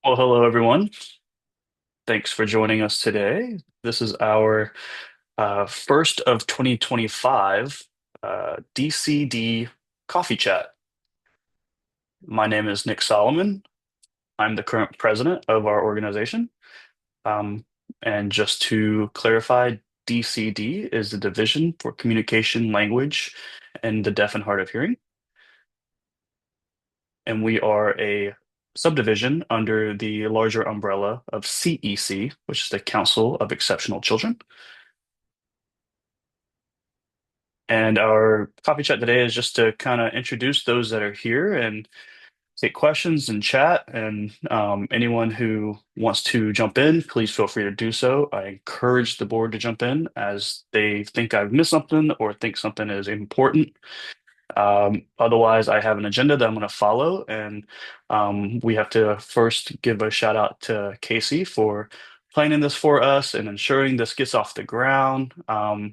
Well, hello everyone. Thanks for joining us today. This is our first of 2025 DCD Coffee Chat. My name is Nick Solomon. I'm the current president of our organization. Um, and just to clarify, DCD is the Division for Communication Language and the Deaf and Hard of Hearing. And we are a subdivision under the larger umbrella of CEC, which is the Council of Exceptional Children. And our coffee chat today is just to kind of introduce those that are here and take questions and chat. And anyone who wants to jump in, please feel free to do so. I encourage the board to jump in as they think I've missed something or think something is important. Otherwise, I have an agenda that I'm going to follow, and we have to first give a shout out to Casey for planning this for us and ensuring this gets off the ground.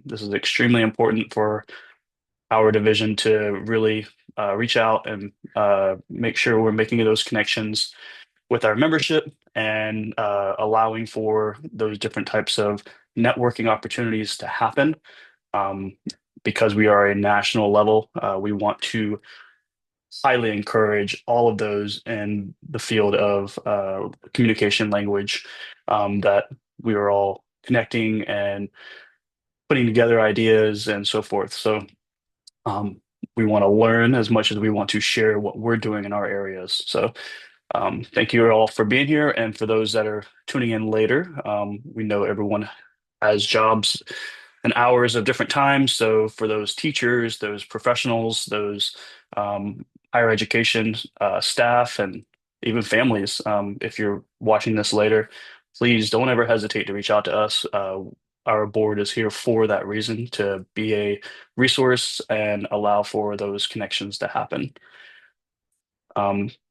This is extremely important for our division to really reach out and make sure we're making those connections with our membership and allowing for those different types of networking opportunities to happen. Um, because we are a national level, we want to highly encourage all of those in the field of communication language that we are all connecting and putting together ideas and so forth. So um, we want to learn as much as we want to share what we're doing in our areas. So thank you all for being here. And for those that are tuning in later, we know everyone has jobs and hours of different times. So for those teachers, those professionals, those higher education staff, and even families, if you're watching this later, please don't ever hesitate to reach out to us. Our board is here for that reason, to be a resource and allow for those connections to happen.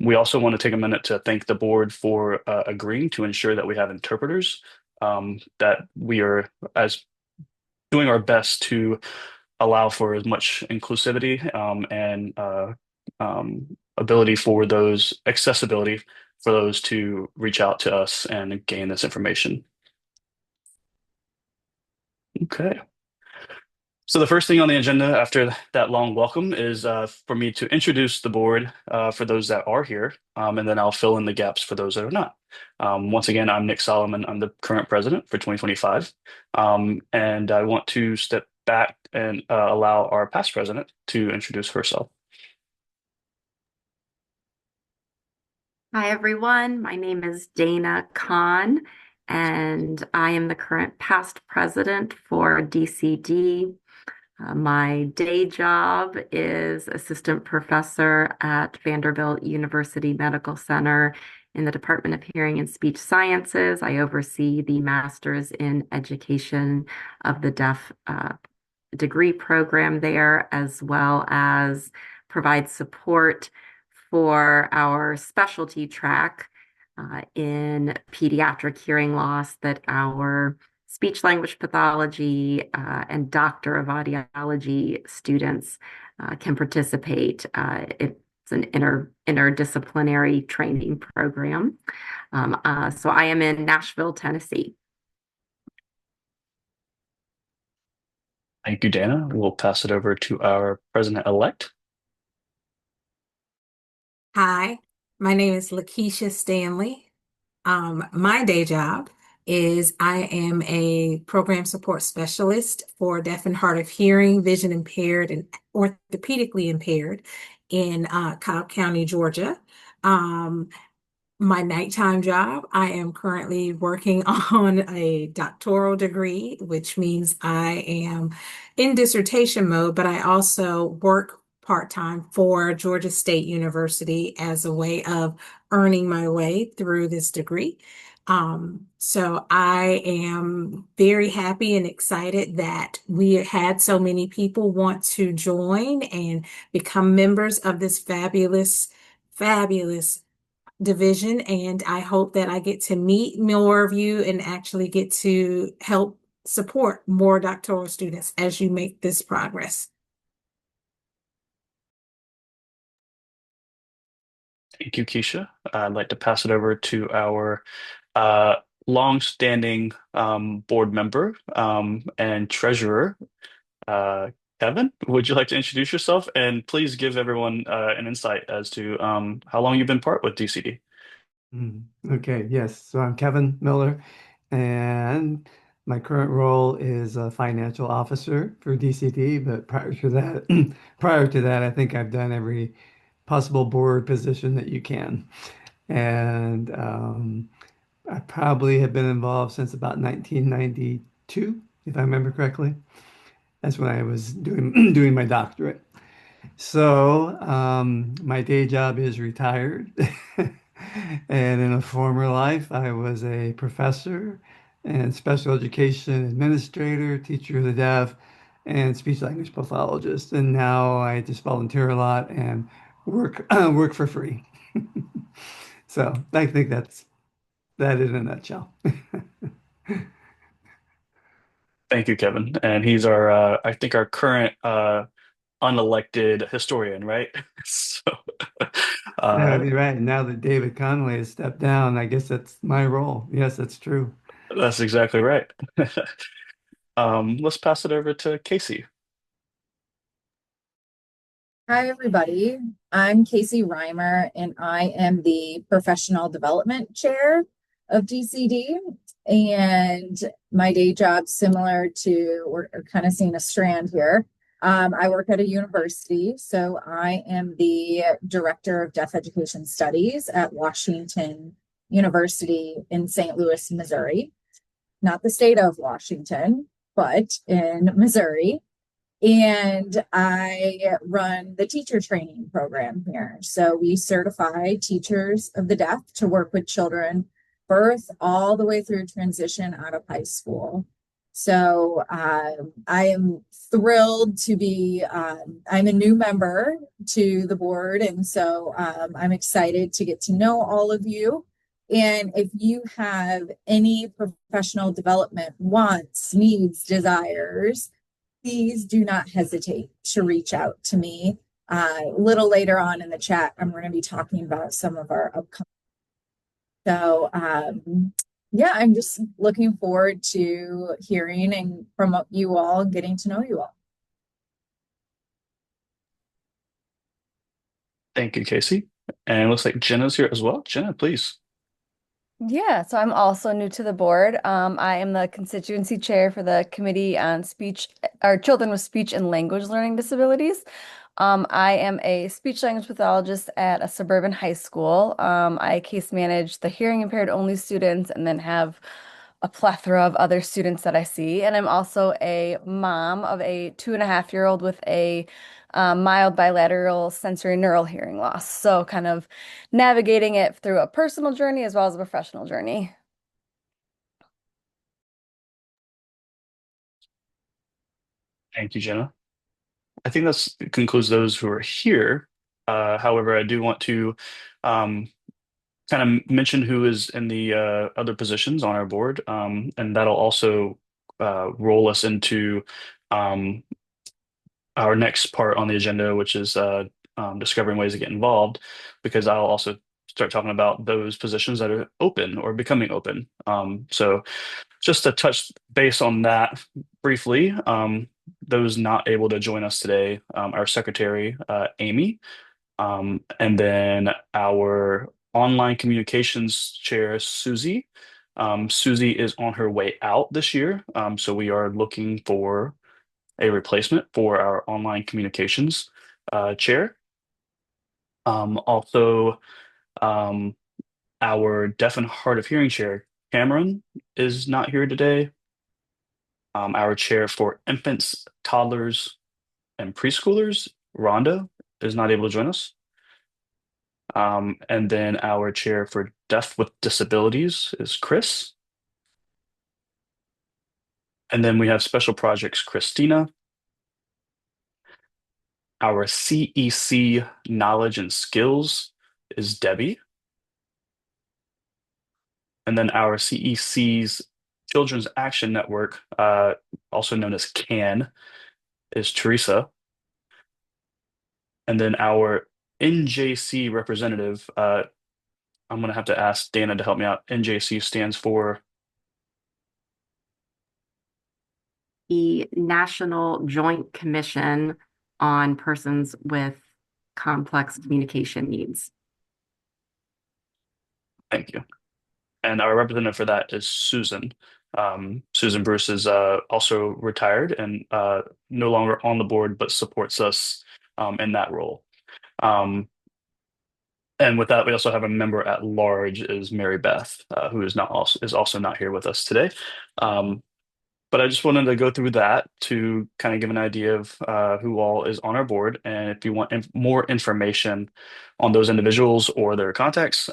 We also want to take a minute to thank the board for agreeing to ensure that we have interpreters, that we are as doing our best to allow for as much inclusivity and ability for those accessibility for those to reach out to us and gain this information. Okay. So the first thing on the agenda after that long welcome is for me to introduce the board for those that are here, and then I'll fill in the gaps for those that are not. Once again, I'm Nick Solomon. I'm the current president for 2025, and I want to step back and allow our past president to introduce herself. Hi, everyone. My name is Dana Kahn, and I am the current past president for DCD. My day job is assistant professor at Vanderbilt University Medical Center in the Department of Hearing and Speech Sciences. I oversee the Master's in Education of the Deaf degree program there, as well as provide support for our specialty track in pediatric hearing loss that our speech language pathology and doctor of audiology students can participate. It's an interdisciplinary training program. So I am in Nashville, Tennessee. Thank you, Dana. We'll pass it over to our president-elect. Hi, my name is Lakeisha Stanley. My day job is I am a program support specialist for deaf and hard of hearing, vision impaired, and orthopedically impaired in Cobb County, Georgia. Um, my nighttime job, I am currently working on a doctoral degree, which means I am in dissertation mode, but I also work part-time for Georgia State University as a way of earning my way through this degree. So I am very happy and excited that we had so many people want to join and become members of this fabulous division. And I hope that I get to meet more of you and actually get to help support more doctoral students as you make this progress. Thank you, Keisha. I'd like to pass it over to our uh, long-standing board member and treasurer, uh, Kevin. Would you like to introduce yourself and please give everyone an insight as to how long you've been part with DCD? Okay, yes. So I'm Kevin Miller, and my current role is a financial officer for DCD. But prior to that, I think I've done every possible board position that you can. And I probably have been involved since about 1992, if I remember correctly. That's when I was doing doing my doctorate. So, my day job is retired. And in a former life, I was a professor and special education administrator, teacher of the deaf, and speech language pathologist. And now I just volunteer a lot and work for free. So I think that's that in a nutshell. Thank you, Kevin. And he's our, I think, our current unelected historian, right? So, That uh, would be right. Now that David Connolly has stepped down, I guess that's my role. Yes, that's true. that's exactly right. Let's pass it over to Casey. Hi, everybody. I'm Casey Reimer, and I am the Professional Development Chair of DCD. And my day job, similar to, we're kind of seeing a strand here. I work at a university, so I am the Director of Deaf Education Studies at Washington University in St. Louis, Missouri. Not the state of Washington, but in Missouri. And I run the teacher training program here. So we certify teachers of the deaf to work with children birth all the way through transition out of high school. So I am thrilled to be, I'm a new member to the board. And so I'm excited to get to know all of you. And if you have any professional development wants, needs, desires, please do not hesitate to reach out to me. A little later on in the chat, I'm going to be talking about some of our upcoming. So, yeah, I'm just looking forward to hearing and from you all, getting to know you all. Thank you, Casey. And it looks like Jenna's here as well. Jenna, please. Yeah, so I'm also new to the board. I am the constituency chair for the Committee on Speech or Children with Speech and Language Learning Disabilities. I am a speech language pathologist at a suburban high school. I case manage the hearing impaired only students and then have a plethora of other students that I see. And I'm also a mom of a 2.5-year-old with a mild bilateral sensory neural hearing loss. So kind of navigating it through a personal journey as well as a professional journey. Thank you, Jenna. I think that concludes those who are here. However, I do want to um, kind of mention who is in the other positions on our board, and that'll also roll us into um, our next part on the agenda, which is discovering ways to get involved, because I'll also start talking about those positions that are open or becoming open. So just to touch base on that briefly, those not able to join us today, our secretary, Amy, and then our online communications chair, Susie. Susie is on her way out this year, so we are looking for a replacement for our online communications chair. Also, um, our deaf and hard of hearing chair, Cameron, is not here today. Our chair for infants, toddlers, and preschoolers, Rhonda, is not able to join us. And then our chair for deaf with disabilities is Chris. And then we have special projects, Christina. Our CEC knowledge and skills is Debbie. And then our CEC's Children's Action Network, also known as CAN, is Teresa. And then our NJC representative, I'm going to have to ask Dana to help me out. NJC stands for. The National Joint Commission on Persons with Complex Communication Needs. Thank you. And our representative for that is Susan. Susan Bruce is also retired and no longer on the board, but supports us in that role. And with that, we also have a member at large is Mary Beth, who is also not here with us today. Um, but I just wanted to go through that to kind of give an idea of who all is on our board. And if you want more information on those individuals or their contacts,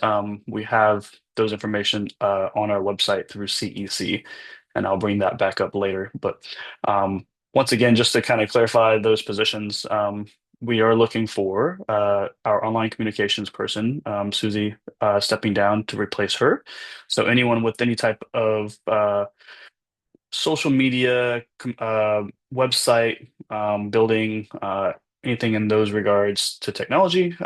we have those information on our website through CEC, and I'll bring that back up later. But once again, just to kind of clarify those positions, we are looking for our online communications person, Susie, stepping down to replace her. So anyone with any type of social media, website building, anything in those regards to technology.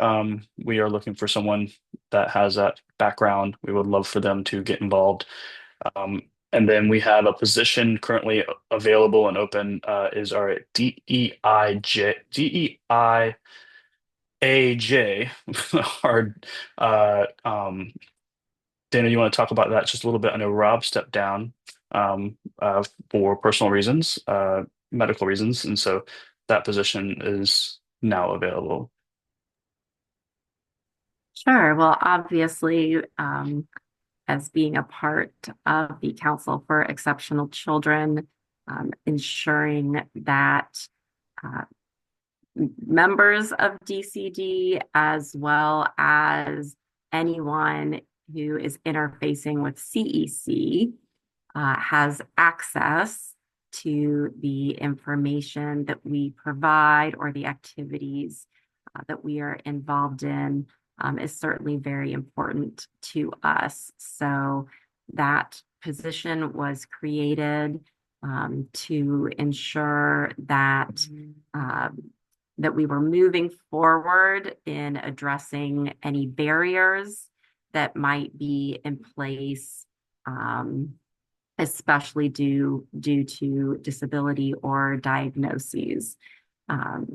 We are looking for someone that has that background. We would love for them to get involved. And then we have a position currently available and open is our DEIAJ, our Dana, you want to talk about that just a little bit? I know Rob stepped down for personal reasons, medical reasons, and so that position is now available. Sure. Well, obviously, as being a part of the Council for Exceptional Children, ensuring that uh, members of DCD, as well as anyone who is interfacing with CEC, has access to the information that we provide or the activities that we are involved in is certainly very important to us. So that position was created to ensure that that we were moving forward in addressing any barriers that might be in place, especially due to disability or diagnoses.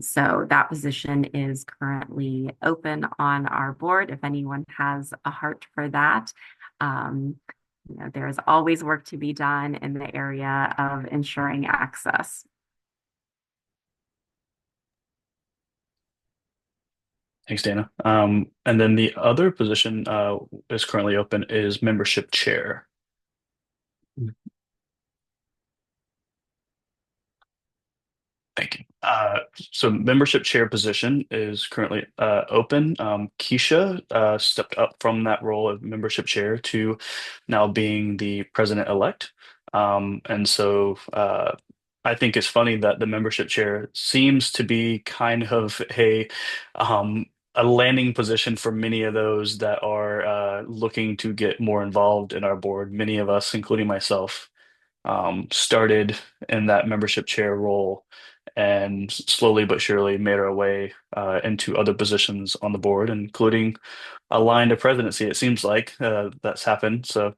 So that position is currently open on our board if anyone has a heart for that. There is always work to be done in the area of ensuring access. Thanks, Dana. And then the other position is currently open is membership chair. Thank you. So membership chair position is currently open. Keisha stepped up from that role of membership chair to now being the president-elect. And so I think it's funny that the membership chair seems to be kind of a landing position for many of those that are looking to get more involved in our board. Many of us, including myself, started in that membership chair role and slowly but surely made our way into other positions on the board, including a line to presidency. It seems like that's happened. So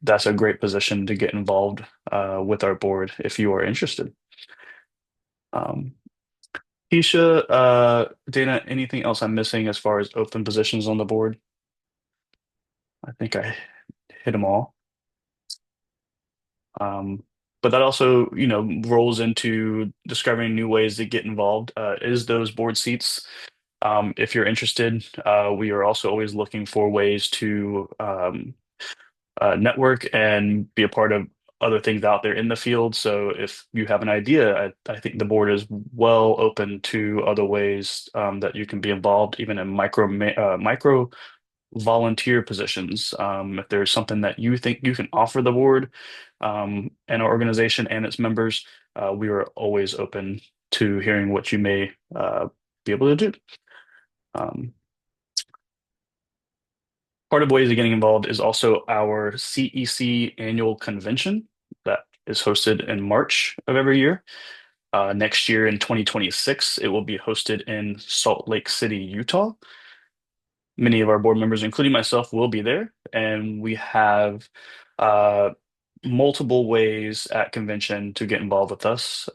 that's a great position to get involved with our board if you are interested. Um, Keisha, Dana, anything else I'm missing as far as open positions on the board? I think I hit them all. Um, but that also, rolls into discovering new ways to get involved. Is those board seats? If you're interested, we are also always looking for ways to network and be a part of other things out there in the field. So if you have an idea, I think the board is well open to other ways that you can be involved, even in micro volunteer positions. If there's something that you think you can offer the board and our organization and its members, we are always open to hearing what you may be able to do. Um, Part of ways of getting involved is also our CEC annual convention that is hosted in March of every year. Next year in 2026, it will be hosted in Salt Lake City, Utah. Many of our board members, including myself, will be there, and we have uh, multiple ways at convention to get involved with us.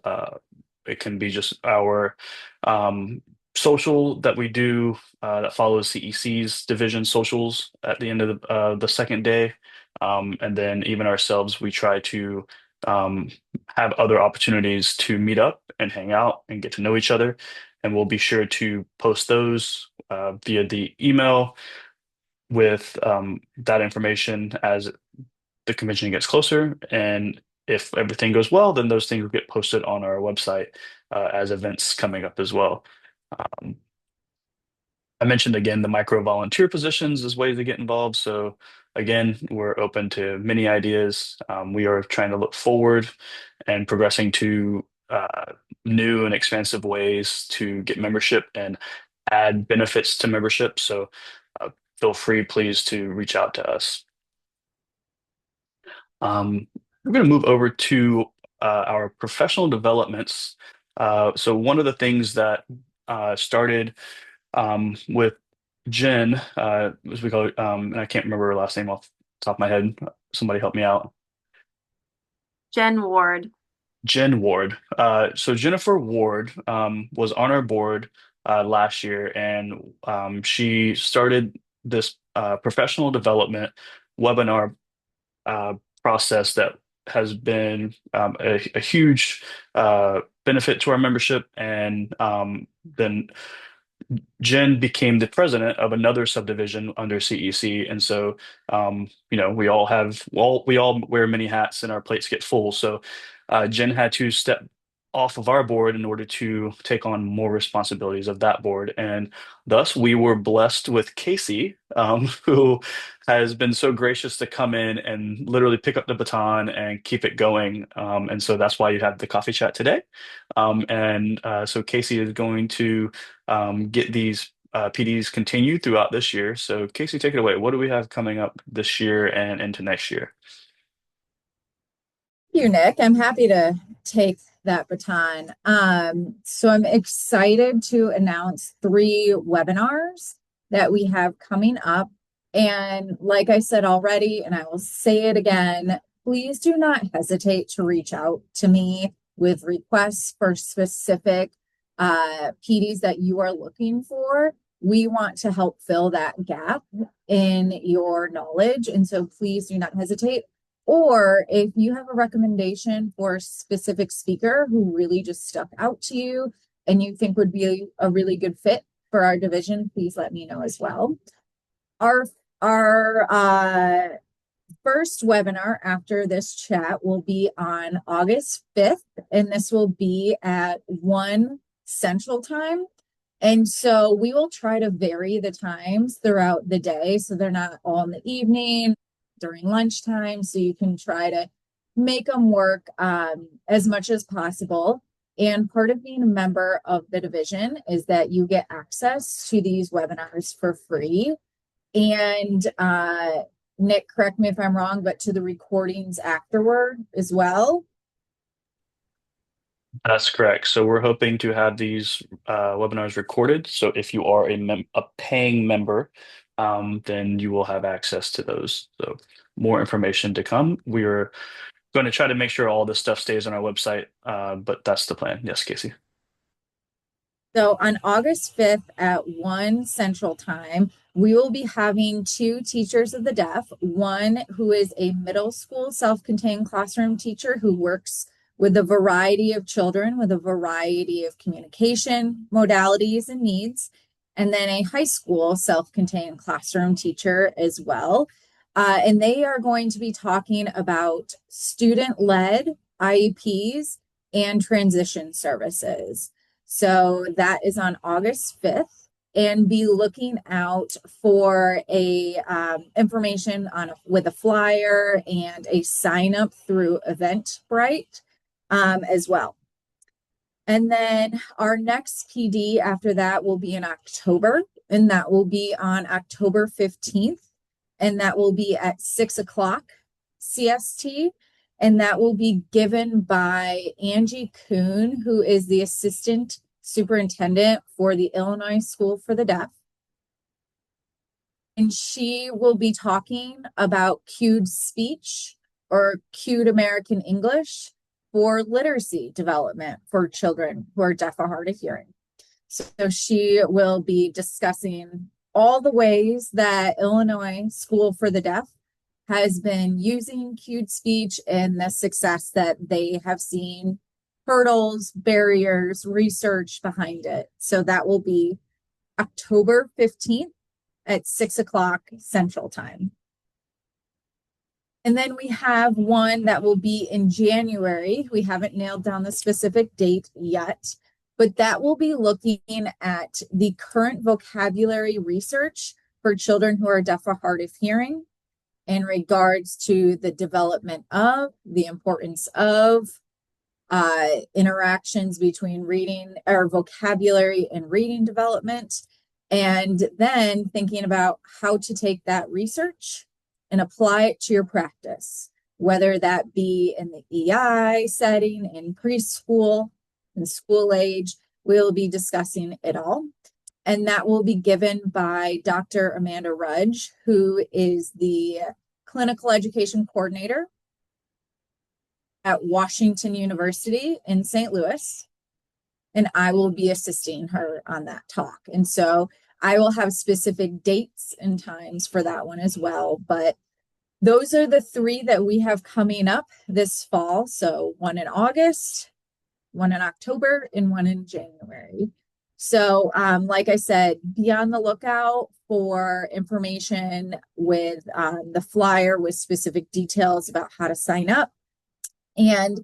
It can be just our um, social that we do that follows CEC's division socials at the end of the second day. And then even ourselves, we try to um, have other opportunities to meet up and hang out and get to know each other. And we'll be sure to post those via the email with that information as the convention gets closer. And if everything goes well, then those things will get posted on our website as events coming up as well. Um, I mentioned again the micro volunteer positions as ways to get involved. So again, we're open to many ideas. We are trying to look forward and progressing to new and expansive ways to get membership and add benefits to membership. So uh, feel free, please, to reach out to us. We're going to move over to our professional developments. So one of the things that started with Jen, as we call it, and I can't remember her last name off the top of my head. Somebody help me out. Jen Ward. Jen Ward. So Jennifer Ward was on our board last year, and she started this professional development webinar uh, process that has been a huge benefit to our membership. And then Jen became the president of another subdivision under CEC, and so we all wear many hats, and our plates get full. So Jen had to step off of our board in order to take on more responsibilities of that board, and thus we were blessed with Casey, who has been so gracious to come in and literally pick up the baton and keep it going. And so that's why you have the coffee chat today. And so Casey is going to get these PDs continued throughout this year. So Casey, take it away. What do we have coming up this year and into next year? Thank you, Nick. I'm happy to take that baton. So I'm excited to announce 3 webinars that we have coming up. And like I said already, and I will say it again, please do not hesitate to reach out to me with requests for specific PDs that you are looking for. We want to help fill that gap in your knowledge. And so please do not hesitate. Or if you have a recommendation for a specific speaker who really just stuck out to you and you think would be a really good fit for our division, please let me know as well. Our first webinar after this chat will be on August 5th, and this will be at 1 Central Time. And so we will try to vary the times throughout the day so they're not all in the evening, during lunchtime, so you can try to make them work as much as possible. And part of being a member of the division is that you get access to these webinars for free. And Nick, correct me if I'm wrong, but to the recordings afterward as well. That's correct. So we're hoping to have these webinars recorded. So if you are a paying member, then you will have access to those. So more information to come. We are going to try to make sure all this stuff stays on our website, but that's the plan. Yes, Casey. So on August 5th at 1 Central Time, we will be having 2 teachers of the deaf, one who is a middle school self-contained classroom teacher who works with a variety of children with a variety of communication modalities and needs, and then a high school self-contained classroom teacher as well. And they are going to be talking about student-led IEPs and transition services. So that is on August 5th, and be looking out for a information on with a flyer and a sign up through Eventbrite as well. And then our next PD after that will be in October, and that will be on October 15th, and that will be at 6 o'clock CST. and that will be given by Angie Kuhn, who is the assistant superintendent for the Illinois School for the Deaf. And she will be talking about cued speech or cued American English for literacy development for children who are deaf or hard of hearing. So she will be discussing all the ways that Illinois School for the Deaf has been using cued speech and the success that they have seen, hurdles, barriers, research behind it. So that will be October 15th at 6 o'clock Central Time. And then we have one that will be in January. We haven't nailed down the specific date yet, but that will be looking at the current vocabulary research for children who are deaf or hard of hearing in regards to the development of, the importance of interactions between reading or vocabulary and reading development, and then thinking about how to take that research and apply it to your practice, whether that be in the EI setting, in preschool, in school age. We'll be discussing it all. And that will be given by Dr. Amanda Rudge, who is the clinical education coordinator at Washington University in St. Louis. And I will be assisting her on that talk. And so I will have specific dates and times for that one as well. But those are the three that we have coming up this fall. So one in August, one in October, and one in January. So like I said, be on the lookout for information with the flyer with specific details about how to sign up. And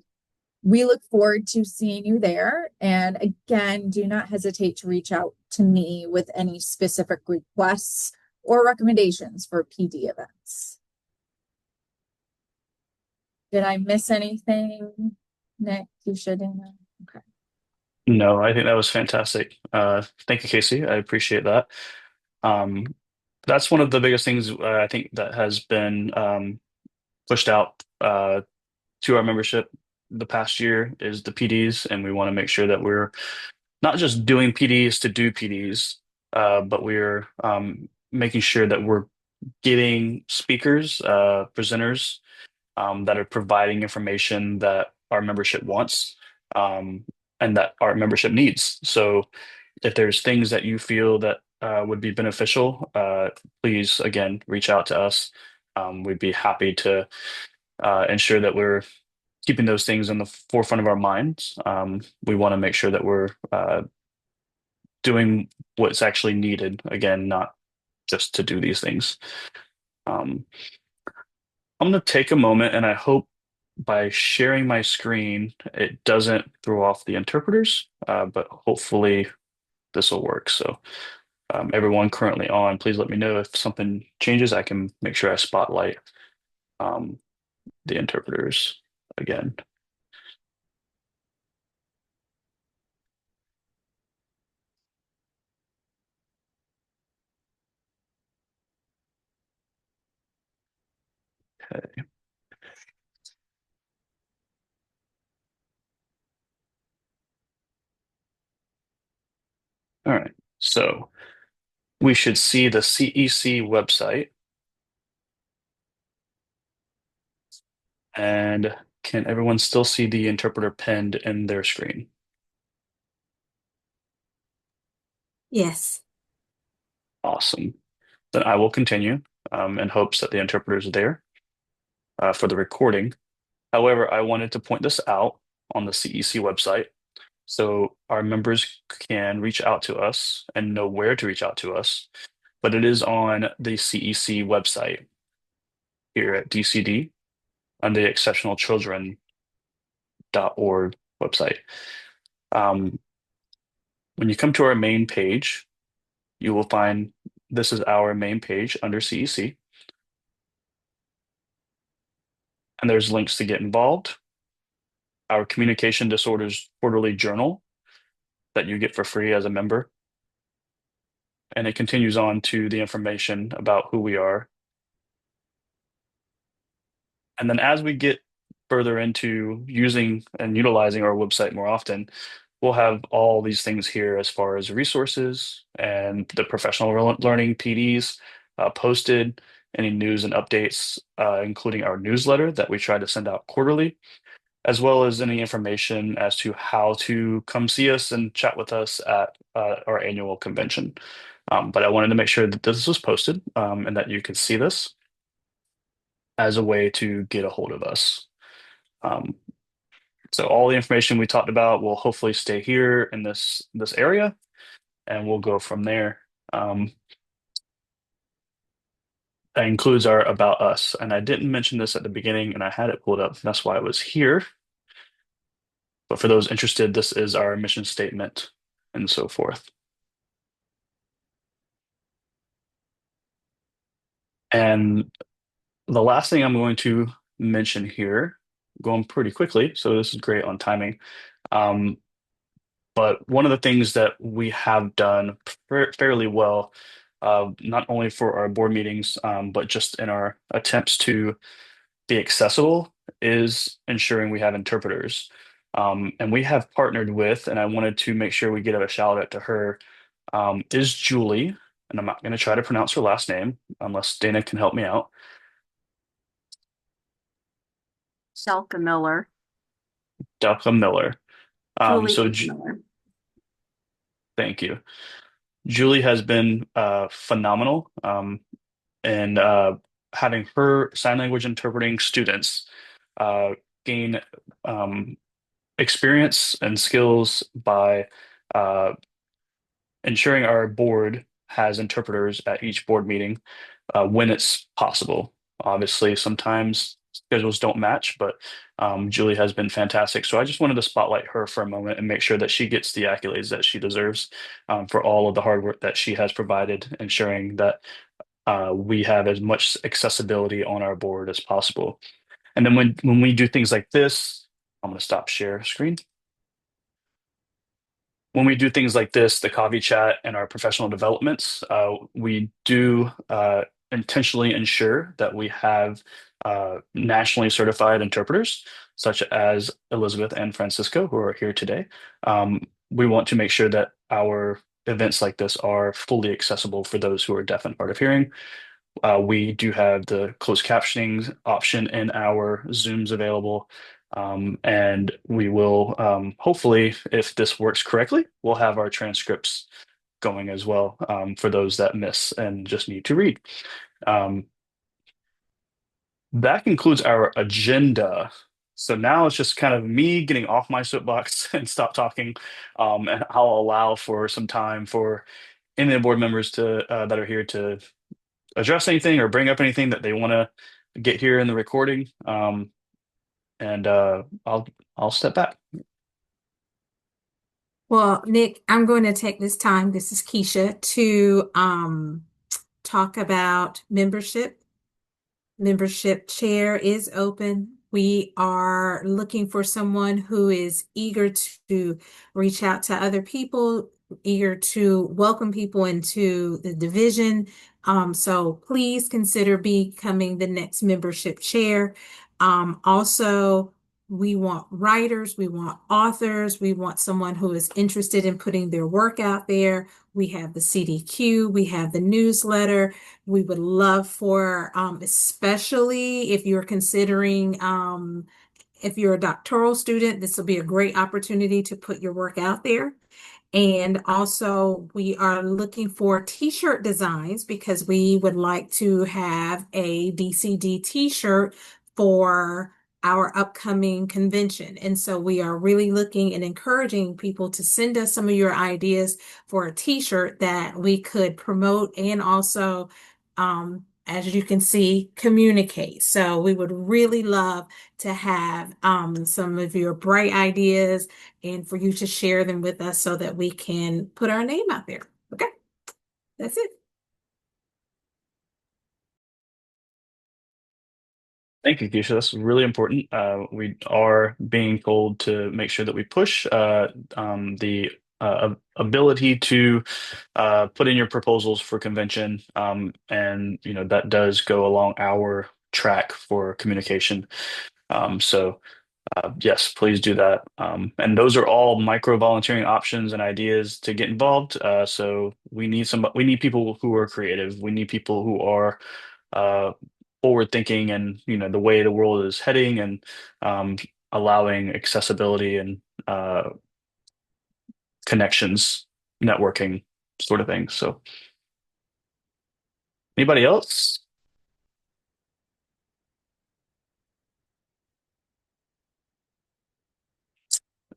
we look forward to seeing you there. And again, do not hesitate to reach out to me with any specific requests or recommendations for PD events. Did I miss anything, Nick? You should. Okay. No, I think that was fantastic. Thank you, Casey. I appreciate that. Um, that's one of the biggest things I think that has been pushed out to our membership the past year is the PDs, and we want to make sure that we're not just doing PDs to do PDs, but we're making sure that we're getting speakers, presenters that are providing information that our membership wants and that our membership needs. So if there's things that you feel that would be beneficial, please, again, reach out to us. We'd be happy to ensure that we're keeping those things in the forefront of our minds. We want to make sure that we're doing what's actually needed, again, not just to do these things. Um, I'm going to take a moment, and I hope by sharing my screen, it doesn't throw off the interpreters, but hopefully this will work. So everyone currently on, please let me know if something changes. I can make sure I spotlight um, the interpreters again. Okay. All right. So we should see the CEC website. And can everyone still see the interpreter pinned in their screen? Yes. Awesome. Then I will continue in hopes that the interpreter is there for the recording. However, I wanted to point this out on the CEC website so our members can reach out to us and know where to reach out to us. But it is on the CEC website here at DCD on the exceptionalchildren.org website. When you come to our main page, you will find this is our main page under CEC. And there's links to get involved, our communication disorders quarterly journal that you get for free as a member. And it continues on to the information about who we are. And then as we get further into using and utilizing our website more often, we'll have all these things here as far as resources and the professional learning PDs posted, any news and updates, including our newsletter that we try to send out quarterly, as well as any information as to how to come see us and chat with us at our annual convention. But I wanted to make sure that this was posted and that you could see this as a way to get a hold of us. Um, so all the information we talked about will hopefully stay here in this area, and we'll go from there. That includes our About Us, and I didn't mention this at the beginning, and I had it pulled up. That's why I was here. But for those interested, this is our mission statement and so forth. And the last thing I'm going to mention here, going pretty quickly, so this is great on timing. But one of the things that we have done fairly well, not only for our board meetings, but just in our attempts to be accessible, is ensuring we have interpreters. And we have partnered with, and I wanted to make sure we give a shout out to her, is Julie, and I'm not going to try to pronounce her last name unless Dana can help me out. Shelka Miller. Delka Miller. Julie So Miller. thank you. Julie has been phenomenal, and having her sign language interpreting students uh, gain experience and skills by uh, ensuring our board has interpreters at each board meeting when it's possible. Obviously, sometimes schedules don't match, but Julie has been fantastic. So I just wanted to spotlight her for a moment and make sure that she gets the accolades that she deserves for all of the hard work that she has provided, ensuring that we have as much accessibility on our board as possible. And then when we do things like this, I'm going to stop share screen. When we do things like this, the coffee chat and our professional developments, we do intentionally ensure that we have nationally certified interpreters, such as Elizabeth and Francisco, who are here today. We want to make sure that our events like this are fully accessible for those who are deaf and hard of hearing. We do have the closed captioning option in our Zooms available. And we will hopefully, if this works correctly, we'll have our transcripts going as well for those that miss and just need to read. That concludes our agenda. So now it's just kind of me getting off my soapbox and stop talking. And I'll allow for some time for any of the board members to that are here to address anything or bring up anything that they want to get here in the recording. And I'll step back. Well, Nick, I'm going to take this time, this is Keisha, to talk about membership. Membership chair is open. We are looking for someone who is eager to reach out to other people, eager to welcome people into the division. So please consider becoming the next membership chair. Also, we want writers, we want authors, we want someone who is interested in putting their work out there. We have the CDQ, we have the newsletter. We would love for, especially if you're considering, if you're a doctoral student, this will be a great opportunity to put your work out there. And also, we are looking for t-shirt designs because we would like to have a DCD t-shirt for our upcoming convention. And so we are really looking and encouraging people to send us some of your ideas for a t-shirt that we could promote and also, as you can see, communicate. So we would really love to have some of your bright ideas and for you to share them with us so that we can put our name out there. Okay, that's it. Thank you, Keisha. That's really important. We are being told to make sure that we push the ability to put in your proposals for convention, and that does go along our track for communication. So yes, please do that. And those are all micro volunteering options and ideas to get involved. So we need people who are creative. We need people who are uh, forward thinking and the way the world is heading and um, allowing accessibility and connections, networking sort of thing. So anybody else?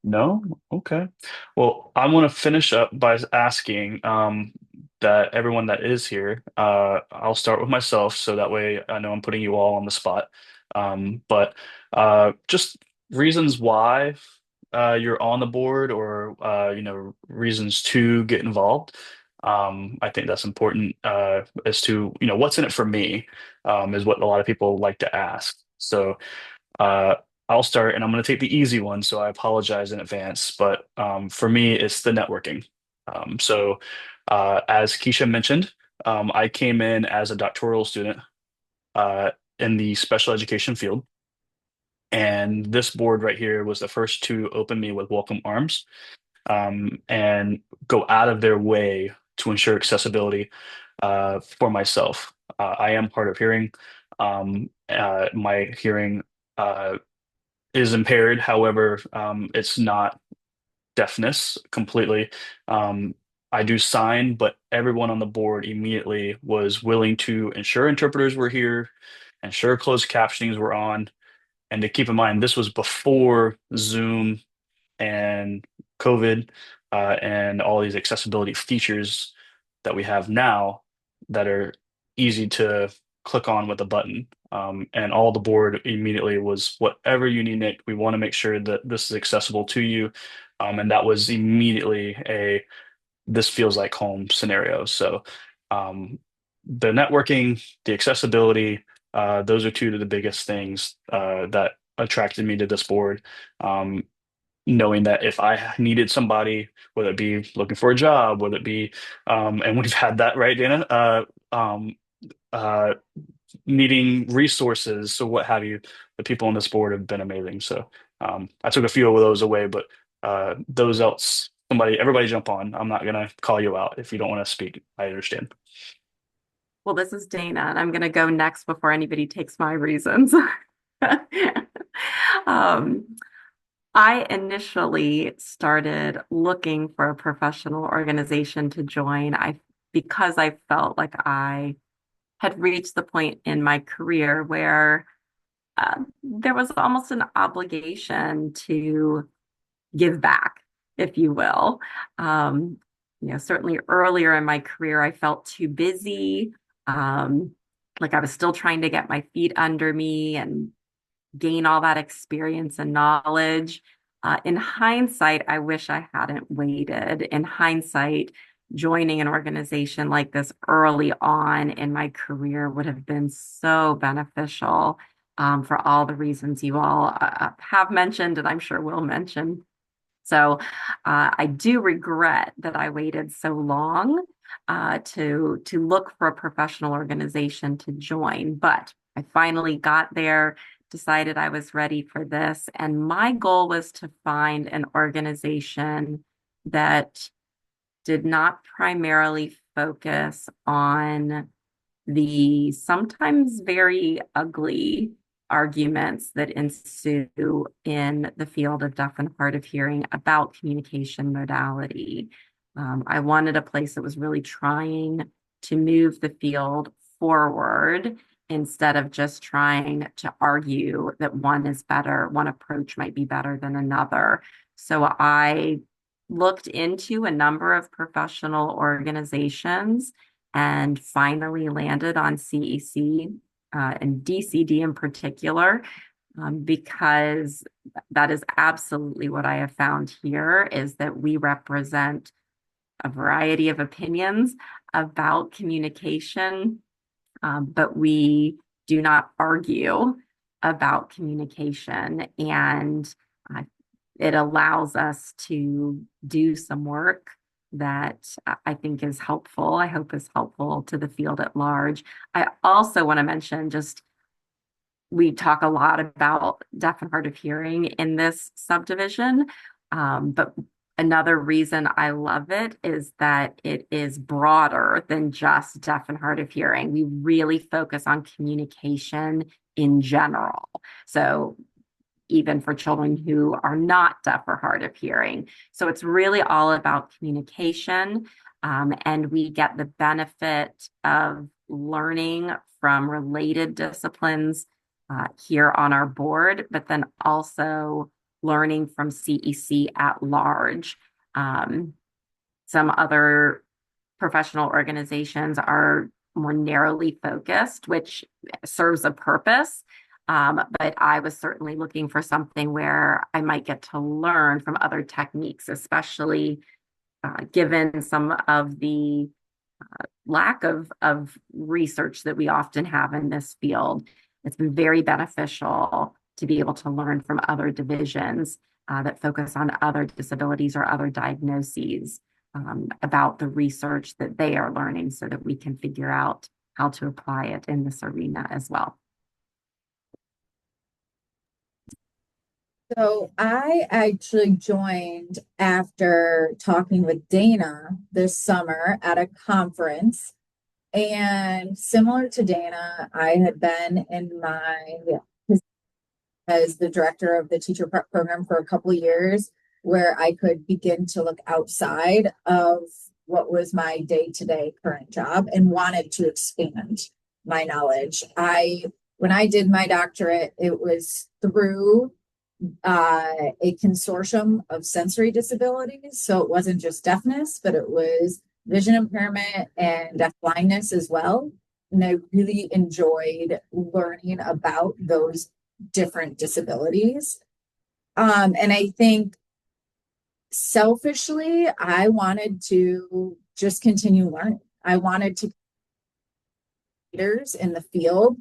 No? Okay. Well, I want to finish up by asking that everyone that is here, I'll start with myself so that way I know I'm putting you all on the spot. But just reasons why you're on the board or reasons to get involved. I think that's important as to, what's in it for me, is what a lot of people like to ask. So uh, I'll start, and I'm going to take the easy one, so I apologize in advance. But for me, it's the networking. As Keisha mentioned, I came in as a doctoral student uh, in the special education field, and this board right here was the first to open me with welcome arms and go out of their way to ensure accessibility for myself. I am hard of hearing. My hearing is impaired. However, it's not deafness completely. Um, I do sign, but everyone on the board immediately was willing to ensure interpreters were here, ensure closed captionings were on, and to keep in mind, this was before Zoom and COVID and all these accessibility features that we have now that are easy to click on with a button. And all the board immediately was whatever you need, Nick, we want to make sure that this is accessible to you. And that was immediately a this feels like home scenario. So um, the networking, the accessibility, those are two of the biggest things that attracted me to this board. Um, Knowing that if I needed somebody, whether it be looking for a job, whether it be, and we've had that, right, Dana? Uh, Needing resources, so what have you, the people on this board have been amazing. So I took a few of those away, but those else, everybody jump on. I'm not gonna call you out if you don't want to speak. I understand. Well, this is Dana, and I'm going to go next before anybody takes my reasons. Um, I initially started looking for a professional organization to join. Because I felt like I had reached the point in my career where there was almost an obligation to give back, if you will. Um, Certainly earlier in my career, I felt too busy. Like I was still trying to get my feet under me and gain all that experience and knowledge. In hindsight, I wish I hadn't waited. In hindsight, joining an organization like this early on in my career would have been so beneficial for all the reasons you all have mentioned, and I'm sure will mention. So I do regret that I waited so long to look for a professional organization to join, but I finally got there, decided I was ready for this, and my goal was to find an organization that did not primarily focus on the sometimes very ugly arguments that ensue in the field of deaf and hard of hearing about communication modality. I wanted a place that was really trying to move the field forward instead of just trying to argue that one is better, one approach might be better than another. So I looked into a number of professional organizations and finally landed on CEC and DCD in particular, because that is absolutely what I have found here is that we represent a variety of opinions about communication, but we do not argue about communication. And uh, it allows us to do some work that I think is helpful. I hope is helpful to the field at large. I also want to mention just we talk a lot about deaf and hard of hearing in this subdivision. But another reason I love it is that it is broader than just deaf and hard of hearing. We really focus on communication in general. So even for children who are not deaf or hard of hearing. So it's really all about communication. And we get the benefit of learning from related disciplines here on our board, but then also learning from CEC at large. Some other professional organizations are more narrowly focused, which serves a purpose. But I was certainly looking for something where I might get to learn from other techniques, especially given some of the lack of research that we often have in this field. It's been very beneficial to be able to learn from other divisions that focus on other disabilities or other diagnoses about the research that they are learning so that we can figure out how to apply it in this arena as well. So I actually joined after talking with Dana this summer at a conference. And similar to Dana, I had been in my as the director of the teacher prep program for a couple of years, where I could begin to look outside of what was my day-to-day current job and wanted to expand my knowledge. When I did my doctorate, it was through a consortium of sensory disabilities. So it wasn't just deafness, but it was vision impairment and deaf blindness as well. And I really enjoyed learning about those different disabilities. And I think selfishly, I wanted to just continue learning. I wanted to be leaders in the field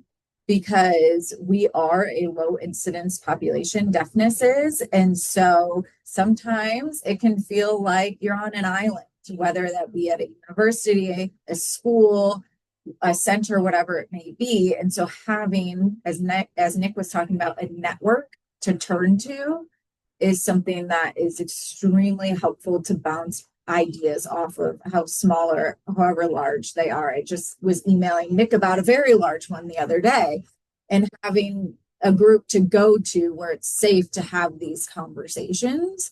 because we are a low incidence population, deafness is. And so sometimes it can feel like you're on an island, whether that be at a university, a school, a center, whatever it may be. And so having, as Nick was talking about, a network to turn to is something that is extremely helpful to bounce ideas off of, how small or however large they are. I just was emailing Nick about a very large one the other day, and having a group to go to where it's safe to have these conversations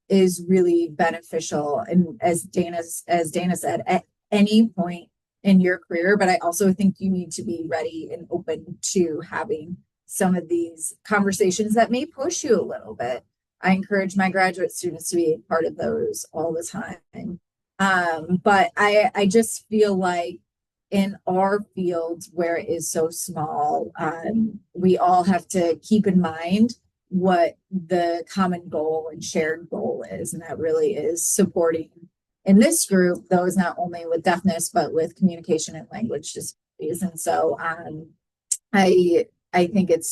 is really beneficial. And as Dana said, at any point in your career, but I also think you need to be ready and open to having some of these conversations that may push you a little bit. I encourage my graduate students to be part of those all the time. But I just feel like in our field where it is so small, we all have to keep in mind what the common goal and shared goal is. And that really is supporting in this group those not only with deafness, but with communication and language disabilities. And so I think it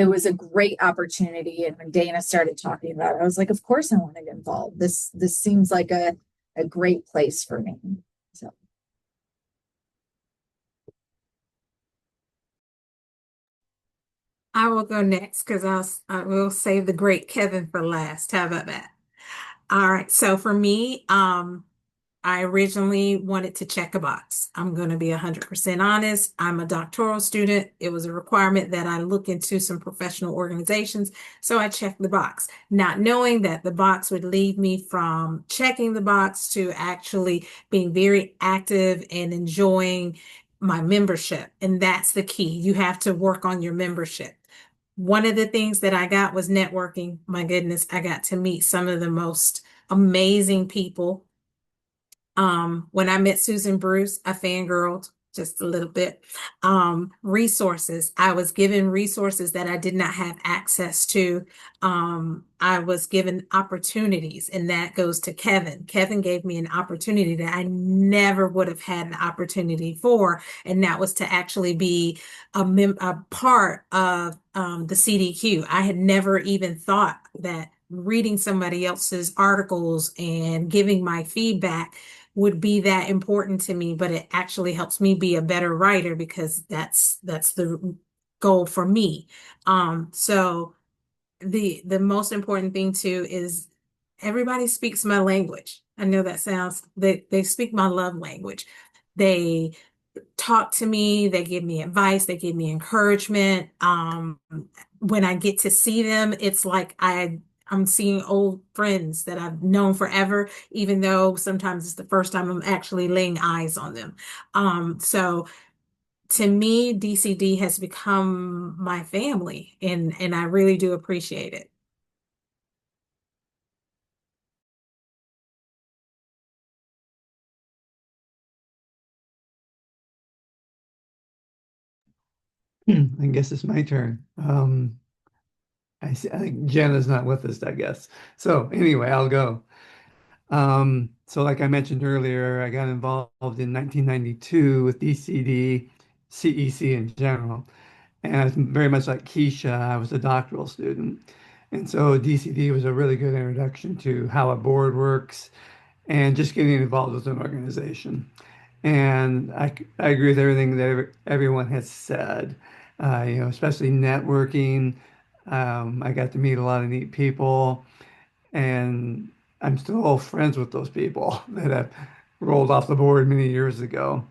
was a great opportunity. And when Dana started talking about it, I was like, of course I want to get involved. This seems like a great place for me. So I will go next because I will save the great Kevin for last. How about that? All right. So for me, I originally wanted to check a box. I'm going to be 100% honest. I'm a doctoral student. It was a requirement that I look into some professional organizations. So I checked the box, not knowing that the box would lead me from checking the box to actually being very active and enjoying my membership. And that's the key. You have to work on your membership. One of the things that I got was networking. My goodness, I got to meet some of the most amazing people. When I met Susan Bruce, I fangirled just a little bit. Resources. I was given resources that I did not have access to. I was given opportunities, and that goes to Kevin. Kevin gave me an opportunity that I never would have had an opportunity for, and that was to actually be a part of the CDQ. I had never even thought that reading somebody else's articles and giving my feedback would be that important to me, but it actually helps me be a better writer because that's the goal for me. So the most important thing too is everybody speaks my language. I know that sounds they speak my love language. They talk to me, they give me advice, they give me encouragement. When I get to see them, it's like I'm seeing old friends that I've known forever, even though sometimes it's the first time I'm actually laying eyes on them. So to me, DCD has become my family, and I really do appreciate it. I guess it's my turn. I think Jenna's not with us, I guess. So anyway, I'll go. So like I mentioned earlier, I got involved in 1992 with DCD, CEC in general. And I was very much like Keisha, I was a doctoral student. And so DCD was a really good introduction to how a board works and just getting involved with an organization. And I agree with everything that everyone has said, especially networking. I got to meet a lot of neat people, and I'm still friends with those people that have rolled off the board many years ago.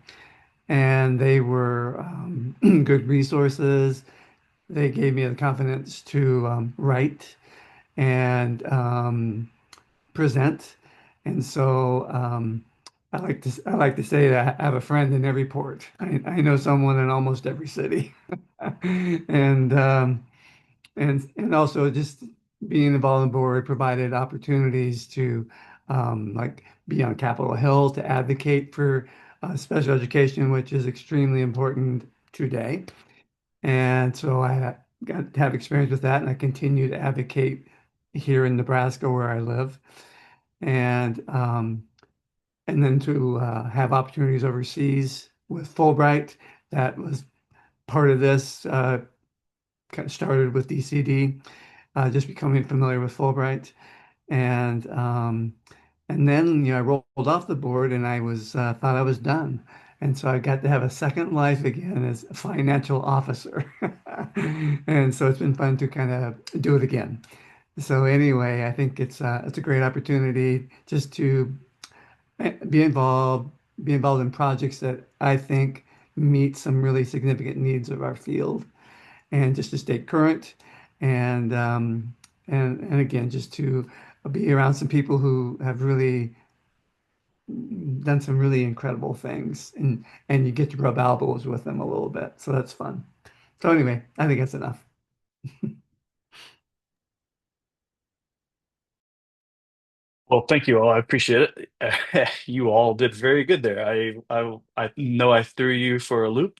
And they were good resources. They gave me the confidence to write and present. And so I like to say that I have a friend in every port. I know someone in almost every city. And and also just being involved in the board provided opportunities to like be on Capitol Hill to advocate for special education, which is extremely important today. And so I got to have experience with that, and I continue to advocate here in Nebraska where I live, and um, and then to have opportunities overseas with Fulbright. That was part of this. Kind of started with DCD, just becoming familiar with Fulbright, and um, and then I rolled off the board, and I was thought I was done. And so I got to have a second life again as a financial officer. And so it's been fun to kind of do it again. So anyway, I think it's a great opportunity just to be involved, be involved in projects that I think meet some really significant needs of our field, and just to stay current, and and again, just to be around some people who have really done some really incredible things, and you get to rub elbows with them a little bit, so that's fun. So anyway, I think that's enough. Well, thank you all. I appreciate it. You all did very good there. I know I threw you for a loop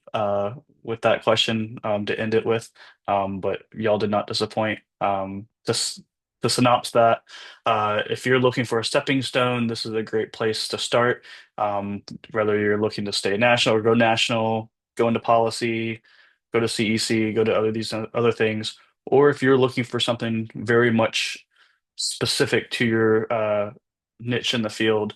with that question to end it with, but y'all did not disappoint. Just to synopsis that, if you're looking for a stepping stone, this is a great place to start. Whether you're looking to stay national or go national, go into policy, go to CEC, go to these other things, or if you're looking for something very much specific to your niche in the field,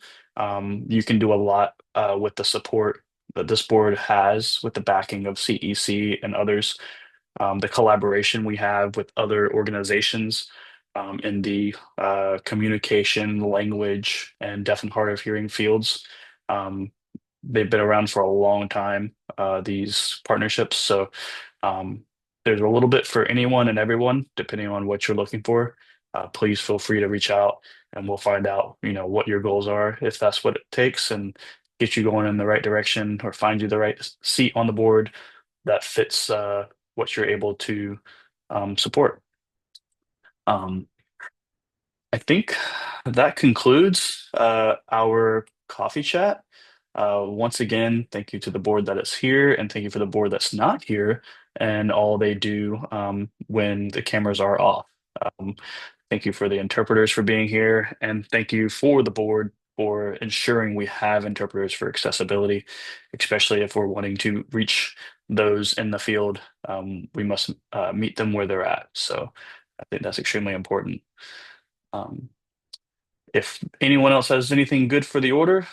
you can do a lot with the support that this board has with the backing of CEC and others, the collaboration we have with other organizations in the communication, language, and deaf and hard of hearing fields. Um, they've been around for a long time, these partnerships. So um, there's a little bit for anyone and everyone, depending on what you're looking for. Please feel free to reach out and we'll find out, what your goals are, if that's what it takes, and get you going in the right direction or find you the right seat on the board that fits what you're able to support. Um, I think that concludes our coffee chat. Once again, thank you to the board that is here, and thank you for the board that's not here and all they do when the cameras are off. Um, Thank you for the interpreters for being here, and thank you for the board for ensuring we have interpreters for accessibility, especially if we're wanting to reach those in the field. We must meet them where they're at. So I think that's extremely important. Um, if anyone else has anything good for the order,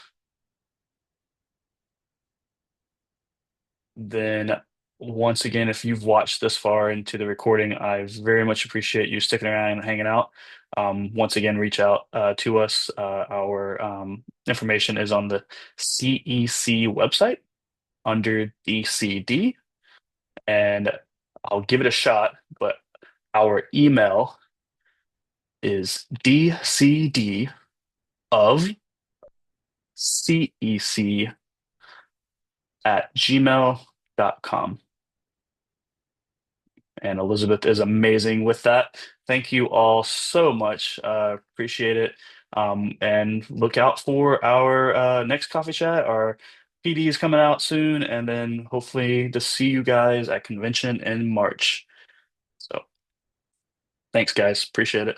then once again, if you've watched this far into the recording, I very much appreciate you sticking around and hanging out. Once again, reach out to us. Our information is on the CEC website under DCD, and I'll give it a shot, but our email is DCD of CEC at gmail.com. And Elizabeth is amazing with that. Thank you all so much. Appreciate it. And look out for our next coffee chat. Our PD is coming out soon, and then hopefully to see you guys at convention in March. So thanks, guys. Appreciate it.